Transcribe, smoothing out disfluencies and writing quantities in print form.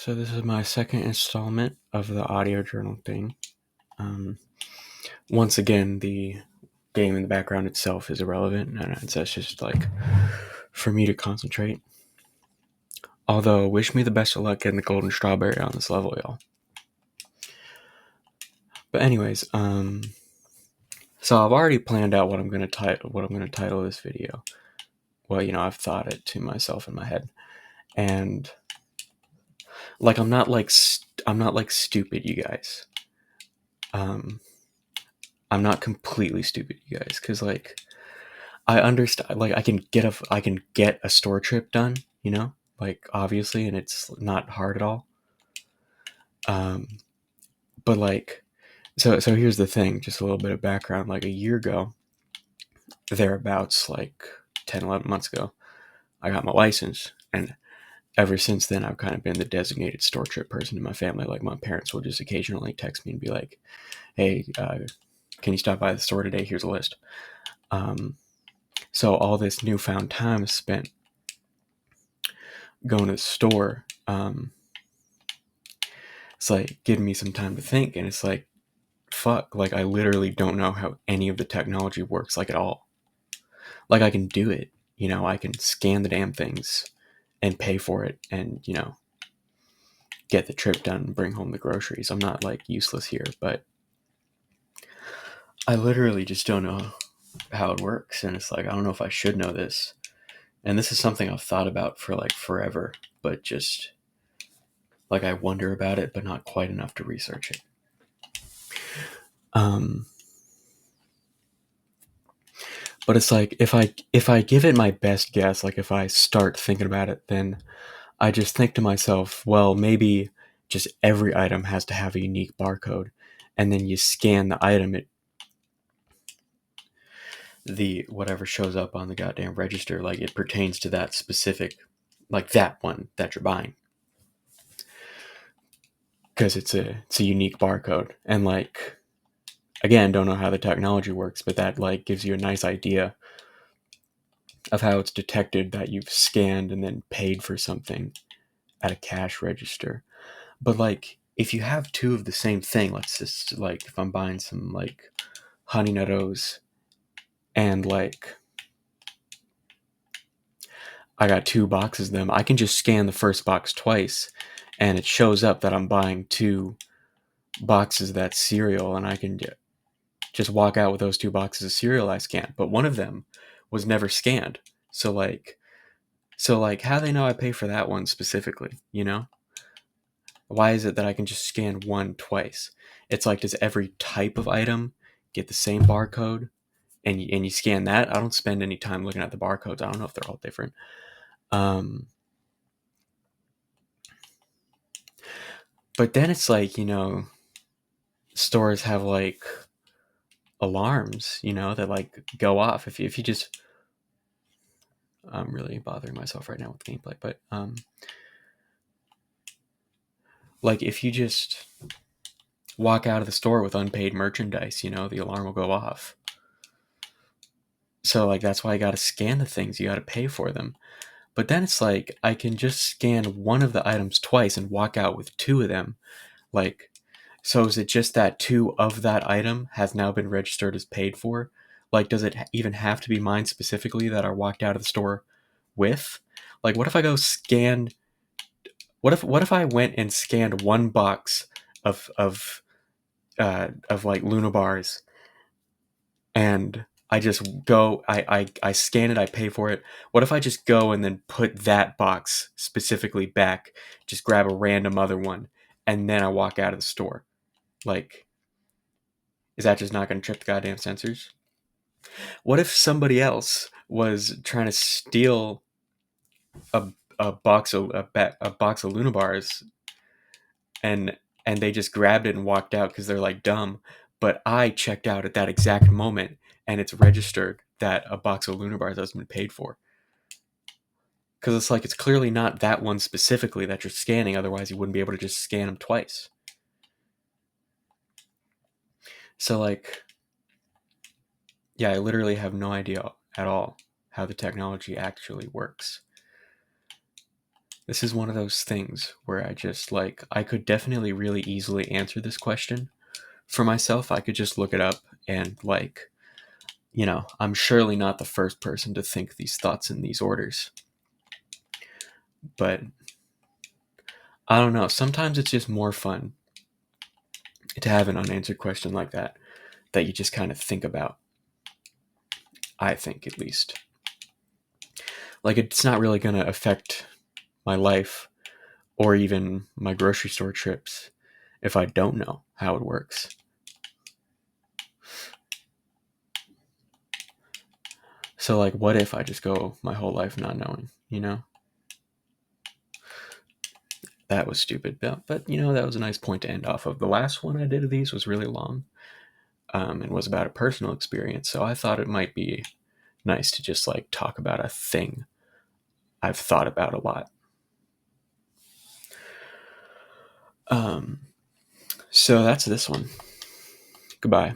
So this is my second installment of the audio journal thing. Once again, the game in the background itself is irrelevant, and it's just like for me to concentrate. Although, wish me the best of luck getting the golden strawberry on this level, y'all. But anyways, so I've already planned out what I'm gonna title this video. Well, I've thought it to myself in my head, and like I'm not like stupid, you guys. I'm not completely stupid, you guys, because I understand. Like I can get a store trip done, like obviously, and it's not hard at all. Um, but so here's the thing. Just a little bit of background. Like a year ago, thereabouts, like 10, 11 months ago, I got my license, and ever since then, I've kind of been the designated store trip person in my family. Like my parents will just occasionally text me and be like, "Hey, can you stop by the store today? Here's a list." So all this newfound time spent going to the store, it's like giving me some time to think, and it's like, fuck, like I literally don't know how any of the technology works, like at all. Like I can do it, I can scan the damn things and pay for it, and get the trip done and bring home the groceries. I'm not like useless here, but I literally just don't know how it works, and it's like I don't know if I should know this. And this is something I've thought about for like forever, but just like I wonder about it, but not quite enough to research it. But it's like if I give it my best guess, like if I start thinking about it, then I just think to myself, well, maybe just every item has to have a unique barcode, and then you scan the item, the whatever shows up on the goddamn register, like it pertains to that specific, like that one that you're buying, because it's a unique barcode. And like again, don't know how the technology works, but that like gives you a nice idea of how it's detected that you've scanned and then paid for something at a cash register. But like if you have two of the same thing, let's just like if I'm buying some like honey nut O's, and like I got two boxes of them, I can just scan the first box twice and it shows up that I'm buying two boxes of that cereal, and I can just walk out with those two boxes of cereal I scanned. But one of them was never scanned. So like how do they know I pay for that one specifically, Why is it that I can just scan one twice? It's like, does every type of item get the same barcode? And you scan that? I don't spend any time looking at the barcodes. I don't know if they're all different. But then it's like, stores have like alarms, that like go off if you just. I'm really bothering myself right now with gameplay, but like if you just walk out of the store with unpaid merchandise, the alarm will go off. So like that's why I got to scan the things. You got to pay for them. But then it's like I can just scan one of the items twice and walk out with two of them. Like, so is it just that two of that item has now been registered as paid for? Like, does it even have to be mine specifically that I walked out of the store with? Like, what if I go scan? What if I went and scanned one box of like Luna bars, and I just go, I scan it, I pay for it. What if I just go and then put that box specifically back, just grab a random other one, and then I walk out of the store? Like, is that just not going to trip the goddamn sensors? What if somebody else was trying to steal a box of Luna bars, and they just grabbed it and walked out because they're like dumb, but I checked out at that exact moment and it's registered that a box of Luna bars has been paid for? Because it's like it's clearly not that one specifically that you're scanning, otherwise you wouldn't be able to just scan them twice. So like, yeah, I literally have no idea at all how the technology actually works. This is one of those things where I just like, I could definitely really easily answer this question for myself. I could just look it up and, like, I'm surely not the first person to think these thoughts in these orders. But I don't know. Sometimes it's just more fun to have an unanswered question like that you just kind of think about. I think, at least. Like, it's not really going to affect my life or even my grocery store trips if I don't know how it works. So, like, what if I just go my whole life not knowing? That was stupid. But that was a nice point to end off of. The last one I did of these was really long, and was about a personal experience. So I thought it might be nice to just, like, talk about a thing I've thought about a lot. So that's this one. Goodbye.